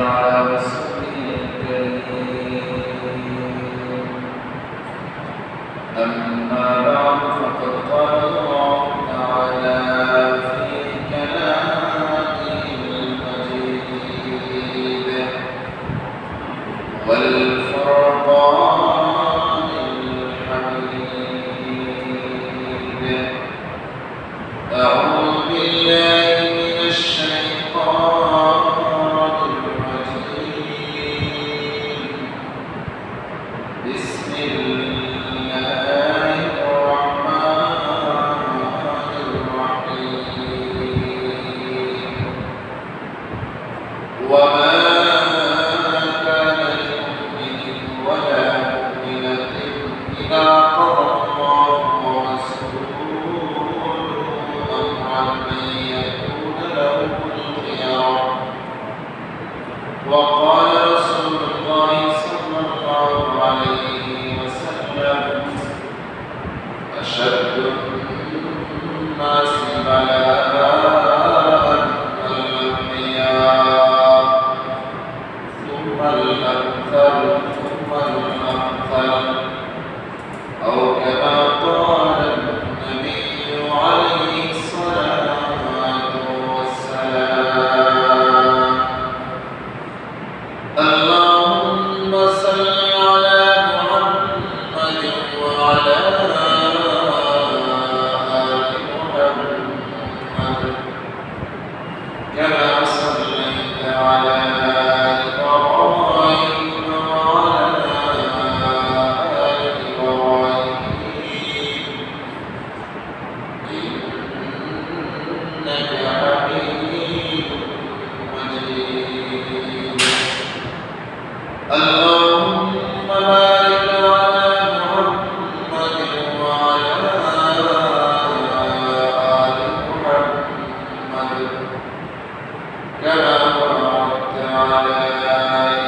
على رسوله الكريم أما بعد فقد قال الله تعالى في كلامه المجيد والفرقان الحميد أعوذ بالله من الشيطان الرجيم بسم الله الرحمن الرحيم وما كان لمؤمن ولا مؤمنة إذا قضى الله ورسوله أمرا أن يكون لهم الخيار وقال رسول الله صلى الله عليه وسلم أشد الناس بلاء الأنبياء ثم الأمثل ثم الأمثل أو كما قال النبي عليه الصلاة والسلام اللهم صل على محمد وعلى آل محمد كما صليت على إبراهيم وعلى آل إبراهيم إنك حميد مجيد اللهم بارك على محمد وعلى آل محمد كما باركت على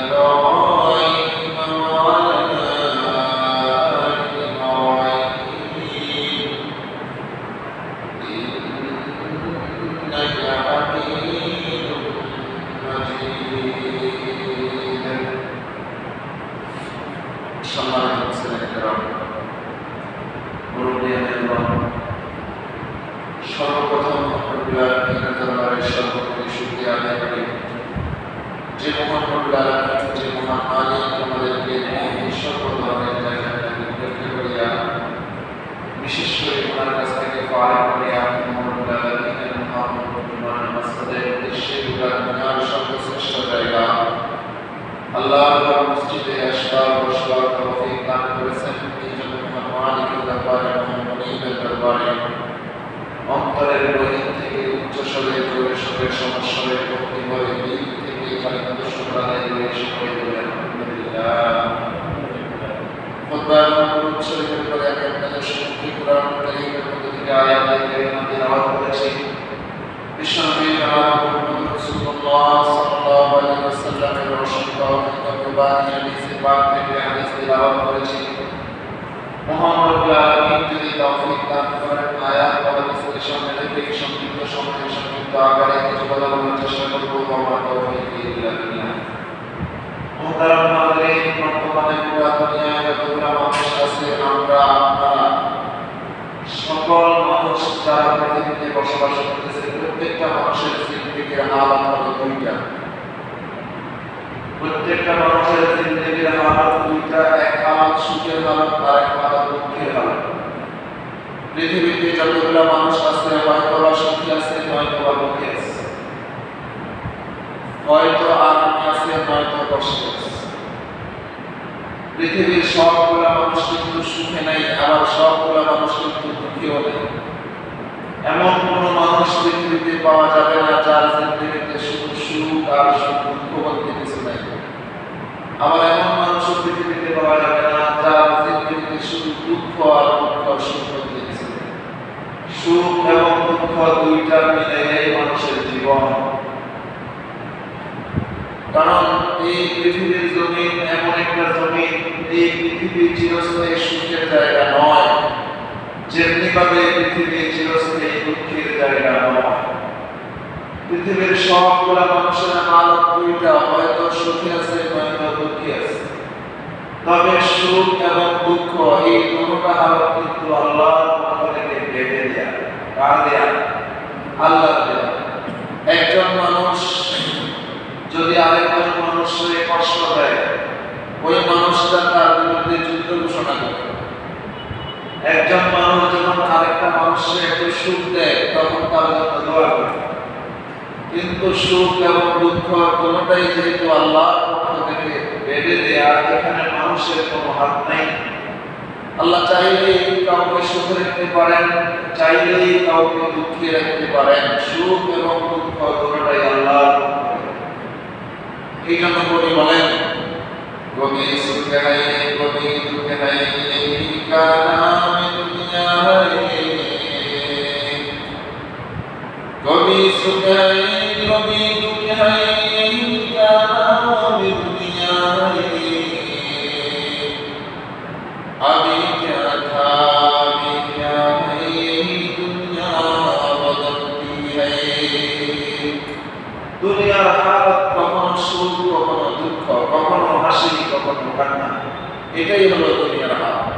إبراهيم وعلى آل إبراهيم إنك حميد مجيد সম্মানিত মুসলিম کرام মুরব্বিয়ান এবং সর্বপ্রথম রব্বুল আলামিনের দরবারে সর্বোপরি শুকরিয়া আদায় করি যে মহান রব্বুল আলামিন যে মহান মালিক আমাদেরকে এই সর্ব ধরনের জায়গা থেকে বের করিয়া বিশেষ করে ওনার কাছ থেকে পাওয়া করিয়া রব্বুল আলামিনের মহান রব্বুল মাসজিদের উদ্দেশ্যে দুনিয়ার সর্বশ্রেষ্ঠ জায়গা আল্লাহর মসজিদে আসবার বসবার তৌফিক দান করেছেন এই জন্য মালিকের দরবারে মনিবের দরবারে অন্তরের গহীন থেকে উচ্চ স্বরে জোরে স্বরে সমস্বরে ভক্তি করে দিল থেকে খালিদ শুকর আদায় করে সকলে বলেন আলহামদুলিল্লাহ খুতবার মুবারক শরীফের পরে আপনাদের সম্মুখে কুরআন কারীমের মধ্যে থেকে আয়াত কারীমা তেলাওয়াত করেছি বিশ্বনবী জনাব মুহাম্মদ রাসূলুল্লাহ সাল্লাল্লাহু আলাইহি ওয়াসাল্লামের রসূলকে কুরবানি হাদিসে পাক থেকে হাদিস তেলাওয়াত করেছি মহান রব্বুল আলামিন যদি তৌফিক দান করেন আয়াত বা হাদিসের সামনে রেখে সংক্ষিপ্ত সময়ে সংক্ষিপ্ত আকারে কিছু কথা বলার চেষ্টা করব আমার তৌফিক ইল্লা বিল্লাহ মুহতারাম হাজরিন বর্তমানে পুরো দুনিয়ায় যতগুলো মানুষ আছে আমরা আপনারা সকল মানুষ যারা পৃথিবীতে বসবাস করতেছে প্রত্যেকটা মানুষের জিন্দেগির হালাত হলো দুইটা প্রত্যেকটা মানুষের জিন্দেগির হালাত দুইটা এক হালাত সুখের হালাত আর এক হালাত দুঃখের হালাত পৃথিবীতে যতগুলো মানুষ আছে হয়তো বা সুখী আছে নয়তো বা দুঃখী আছে হয়তো আনন্দে আছে নয়তো কষ্টে আছে পৃথিবীর সবগুলো মানুষ কিন্তু সুখে নাই আবার সবগুলো মানুষ কিন্তু দুঃখীও নেই এমন কোন মানুষ পৃথিবীতে পাওয়া যাবে না যার জিন্দেগিতে শুধু সুখ আর সুখ দুঃখ বলতে কিছু নাই আবার এমন মানুষ পৃথিবীতে পাওয়া যাবে না যার জিন্দেগিতে শুধু দুঃখ আর দুঃখ সুখ বলতে কিছু নাই সুখ এবং দুঃখ দুইটা মিলে এই মানুষের জীবন কারণ এই পৃথিবীর জমিন এমন একটা জমিন এই পৃথিবী চিরস্থায়ী সুখের জায়গা নয় যেমনি ভাবে পৃথিবী চিরস্থায়ী দুঃখের জায়গা নয় পৃথিবীর সবগুলা মানুষের হালত দুইটা হয়তো সুখে আছে, নয়তো দুঃখে আছে। তবে সুখ এবং দুঃখ এই দুটোটা হালত কিন্তু আল্লাহর পক্ষ থেকে বেঁধে দেয়া। কার দেয়া? আল্লাহর দেয়া। একজন মানুষ যদি আরেকজন মানুষকে কষ্ট দেয়, ওই মানুষটা তার বিরুদ্ধে যুদ্ধ ঘোষণা করে। একজন মানুষ যখন আরেকটা মানুষকে একটু সুখ দেয়, তখন তার জন্য দোয়া করে। কিন্তু সুখ এবং দুঃখ কোনোটাই যেহেতু আল্লাহর পক্ষ থেকে বেঁধে দেয়া, এখানে মানুষের কোনো হাত নাই। আল্লাহ চাইলেই কাউকে সুখে রাখতে পারেন, চাইলেই কাউকে দুঃখে রাখতে পারেন। সুখ এবং দুঃখ কোনোটাই আল্লাহর পক্ষ থেকে। এই জন্য কবি বলেন, কবি সুখে হাই কবি দুঃখে হাই কা নাম দুনিয়া হাই, কবি সুখে হাই কবি দুঃখে হাই কা নাম দুনিয়া হাই, अभी क्या था अभी क्या है दुनिया बदलती है। দুনিয়ার হালত কখনো সুখ, কখনো দুঃখ, কখনো হাসি, কখনো কান্না, এটাই হলো দুনিয়ার হালত।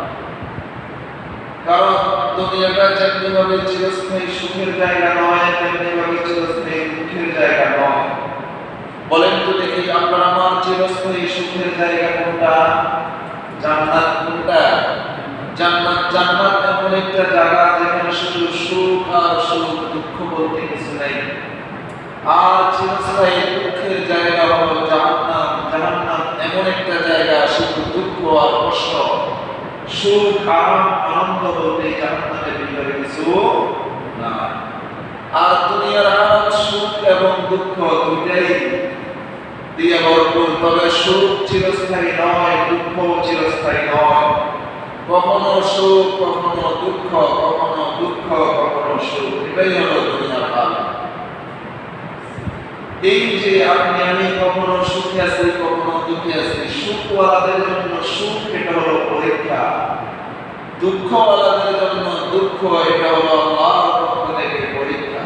কারণ দুনিয়াটা যেমনিভাবে চিরস্থায়ী সুখের জায়গা নয়, তেমনিভাবে চিরস্থায়ী দুঃখের জায়গা নয়। বলেন তো দেখি, আপনার আমার চিরস্থায়ী সুখের জায়গা কোনটা? জান্নাত কোনটা? জান্নাত। জান্নাত এমন একটা জায়গা যেখানে শুধু সুখ আর সুখ, দুঃখ বলতে কিছু নাই। আর চিরস্থায়ী দুঃখের জায়গা হলো জাহান্নাম। জাহান্নাম এমন একটা জায়গা, শুধু দুঃখ আর কষ্ট। সুখ আরাম আনন্দ বলতে জাহান্নামের ভিতরে কিছু না। আর দুনিয়ার হালত সুখ এবং দুঃখ দুইটাই দিয়ে ভরপুর। তবে সুখ চিরস্থায়ী নয়, দুঃখ চিরস্থায়ী নয়। কখনো সুখ, কখনো দুঃখ, কখনো দুঃখ, কখনো সুখ, এটাই হলো দুনিয়ার হাল। এই যে আপনি আমি কখনো সুখে আছি, কখনো দুঃখে আছি, সুখওয়ালাদের জন্য সুখ এটা হলো পরীক্ষা, দুঃখওয়ালাদের জন্য দুঃখ এটা হলো আল্লাহর পক্ষ থেকে পরীক্ষা।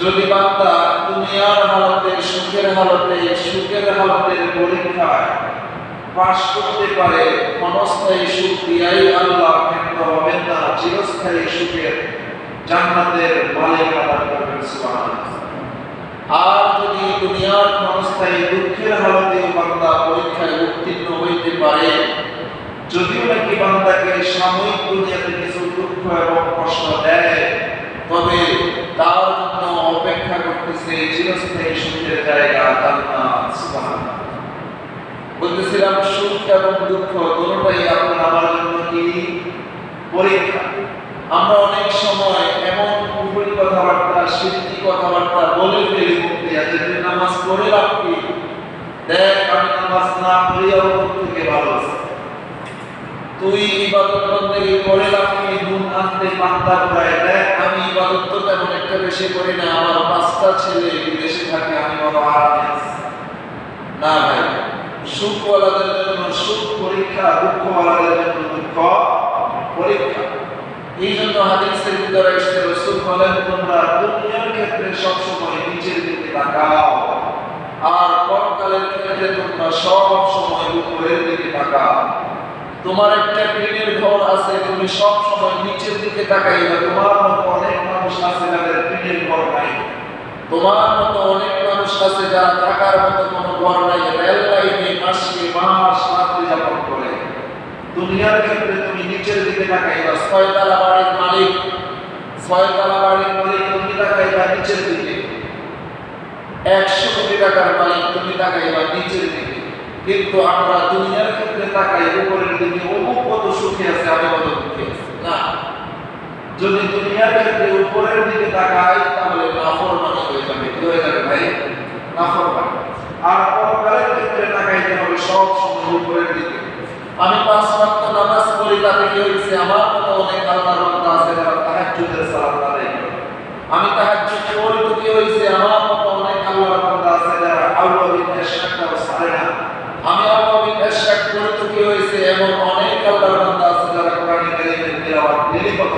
যদি বান্দা দুনিয়ার হালতে, সুখের হালতে, সুখের হালতের পরীক্ষায় পাশ করতে পারে, ক্ষণস্থায়ী সুখ দিয়াই আল্লাহ ক্ষেত্র হবেন না, চিরস্থায়ী সুখের জান্নাতের মালিক আল্লাহ করবেন সুবহানাল্লাহ। আর যদি দুনিয়ার ক্ষণস্থায়ী দুঃখের হালতে বান্দা পরীক্ষায় উত্তীর্ণ হইতে পারে, যদিও নাকি বান্দাকে সাময়িক দুনিয়াতে কিছু দুঃখ এবং কষ্ট দেয়, তবে তার জন্য অপেক্ষা করতেছে চিরস্থায়ী সুখের জায়গা জান্নাত। সুবহানাল্লাহ। বলতেছিলাম সুখ এবং দুঃখ দুটোই আপনার আমার জন্য কি পরীক্ষা। আমরা অনেক সময় এমন কুফরি কথাবার্তা, শিরকি কথাবার্তা বলে ফেলি মুখে, যে তুই নামাজ পড়ে লাভ কি? দেখ আমি নামাজ না পড়িয়াও থেকে ভালো আছি। তুই ইবাদত বন্দেগী করে লাভ কি? নুন আনতে পান্তা ঘুরায়। দেখ আমি ইবাদত তো তেমন একটা বেশি করি না, আমার 5টা ছেলে বিদেশে থাকে, আমি বড় আরামে আছি। না ভাই, সুখওয়ালাদের জন্য সুখ পরীক্ষা, দুঃখওয়ালাদের জন্য দুঃখ পরীক্ষা। এই জন্য হাদিসের ভিতরে এসেছে, রাসূল বলেন, তোমরা দুনিয়ার ক্ষেত্রে সবসময় নিচের দিকে তাকাও, আর পরকালের ক্ষেত্রে তোমরা সব সময় উপরের দিকে তাকাও। তোমার একটা টিনের ঘর আছে, তুমি সব সময় নিচের দিকে তাকাইবা। তোমার মতো অনেক মানুষ আছে যাদের টিনের ঘর নাই। তোমার মতো অনেক মানুষ আছে যারা থাকার মতো কোনো ঘর নাই, রেল লাইনে মাসে মাস রাত্রি যাপন করে। দুনিয়ার ক্ষেত্রে তুমি নিচের দিকে তাকাইবা। 6 তলা বাড়ির মালিক, 6 তলা বাড়ির মালিক, তুমি তাকাইবা নিচের দিকে। 100 কোটি টাকার মালিক, তুমি তাকাইবা নিচের দিকে। কিন্তু আমরা দুনিয়ার ক্ষেত্রে তাকাই উপরের দিকে, অমুক কত সুখে আছে, আমি কত দুঃখে আছি। না, যদি দুনিয়ার ক্ষেত্রে উপরের দিকে তাকাই তাহলে নাফরমানি হয়ে যাবে। কি হয়ে যাবে ভাই? নাফরমানি। আর পরকালের ক্ষেত্রে তাকাইতে হবে সব সময় উপরের দিকে। আমি 5 ওয়াক্ত নামাজ পড়ি, তাতে কি হয়েছে? আমার মতো অনেক আল্লাহর বান্দা আছে যারা তাহাজ্জুদের সালাত আদায় করে। আমি তাহাজ্জুদ পড়ি তো কি হয়েছে? আমার মতো অনেক আল্লাহর বান্দা আছে যারা আউয়াবিন ইশরাকটাও ছাড়ে না। আমি আউয়াবিন ইশরাক পড়ি তো কি হয়েছে? এমন অনেক আল্লাহর বান্দা আছে যারা কোরআন কারীমের তিলাওয়াত ডেইলি করে।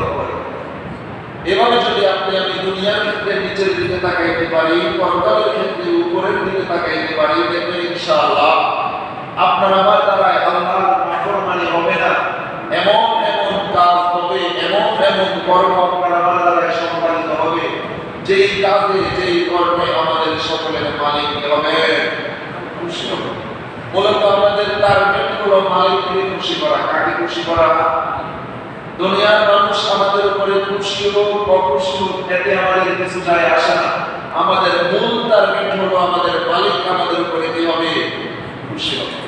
এভাবে যদি আপনি আপনি আমি দুনিয়ার ক্ষেত্রে নিচের দিকে তাকাইতে পারি, পরকালের ক্ষেত্রে উপরের দিকে তাকাইতে পারি, দেখবেন ইনশাআল্লাহ আপনার আমার দ্বারায় আল্লাহর নাফরমানি হবে না। এমন এমন কাজ হবে, এমন এমন কর্ম আপনার আমার দ্বারায় সম্পাদিত হবে, যেই কাজে যেই কর্মে আমাদের সকলের মালিক হবে খুশি হবে। মূলত আমাদের টার্গেট হলো মালিককে খুশি করা। কাকে খুশি করা? দুনিয়ার মানুষ আমাদের উপরে খুশি হোক অখুশি হোক, এতে আমাদের কিছু যায় আসে না। আমাদের মূল টার্গেট হলো আমাদের মালিক আমাদের উপরে কি হবে? খুশি হবে।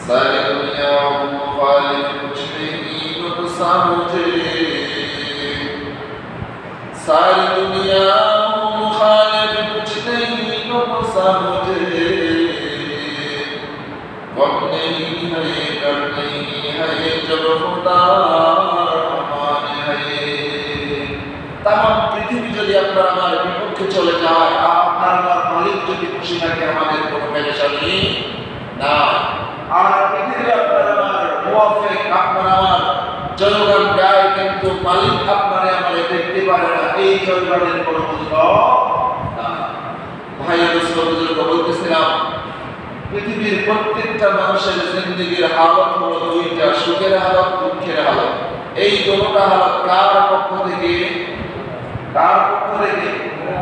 সারি দুনিয়া মুখালিফ কুছ নেহি নুকসা মুঝে, সারি দুনিয়া মুখালিফ কুছ নেহি নুকসা মুঝে, वक्त नहीं है डर नहीं है जब खुदा रहमान है। तमाम पृथ्वी যদি আপনার আমার বিপক্ষে চলে যায়, আপনার আমার মালিক যদি খুশি থাকে, আমাদের কোনো পেরেশানি না। আর পৃথিবী আপনার আমার মুআফিক, আপনার আমার জনগণ গায়, কিন্তু মালিক আপনারে আমারে দেখতে পারে না, এই জনগণের কোনো মূল্য না। ভাই বুজুর্গ বলতেছিলাম, পৃথিবীর প্রত্যেকটা মানুষের জিন্দেগির হালত হলো দুইটা, সুখের হালত, দুঃখের হালত। এই দুটো হালত কার পক্ষ থেকে? কার পক্ষ থেকে?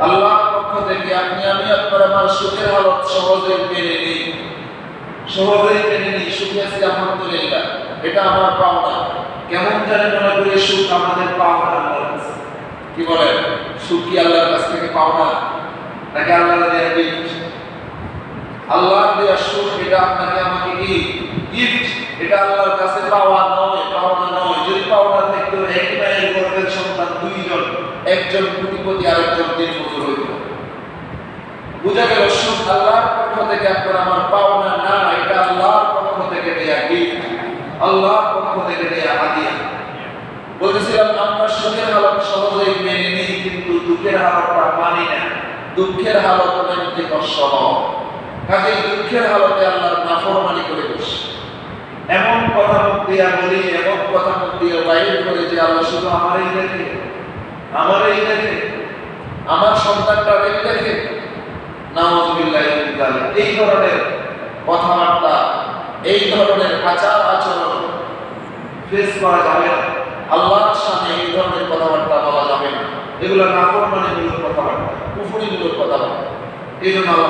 আল্লাহর পক্ষ থেকে। আপনি আমি আপনার আমার সুখের হালত সহজে মেনে নিই, সহজেই মেনে নিই, সুখে আছি আলহামদুলিল্লাহ, এটা আমার পাওনা। কেমন জানি মনে করি সুখ আমাদের পাওনা আল্লাহর কাছে। কি বলেন? সুখ কি আল্লাহর কাছ থেকে পাওনা নাকি আল্লাহর দেয়া গিফট? আল্লাহর দেয়া সুখ, এটা আপনাকে আমাকে কি গিফট, এটা আল্লাহর কাছে পাওয়া নয়, পাওনা নয়। যদি পাওনা থাকতো একই মায়ের গর্ভের সন্তান দুইজন, একজন কোটিপতি আরেকজন দিনমজুর হইত। বুঝা গেল সুখ আল্লাহর পক্ষ থেকে আপনার আমার পাওনা না, এটা আল্লাহর পক্ষ থেকে দেয়া গিফট, আল্লাহর পক্ষ থেকে দেয়া হাদিয়া। বলতেছিলাম আমরা সুখের হালত সহজেই মেনে নিই, কিন্তু দুঃখের হালতটা মানি না। দুঃখের হালত মানতে কষ্ট হয়, কাজেই দুঃখের হালতে আল্লাহর নাফরমানি করে বসে। এমন কথা মুখ দিয়া বলি, এমন কথা মুখ দিয়ে বাইর করে যে আল্লাহ শুধু আমারই দেখে, আমারই দেখে, আমার সন্তানটা দেখে। নাউযুবিল্লাহি মিন যালিক। এই ধরনের কথাবার্তা, এই ধরনের আচার আচরণ ফেস করা যাবে না। আল্লাহর সামনে এই ধরনের কথাবার্তা বলা যাবে না। এগুলো নাফরমানিমূলক কথাবার্তা, কুফরিমূলক কথাবার্তা। এই জন্য আল্লাহ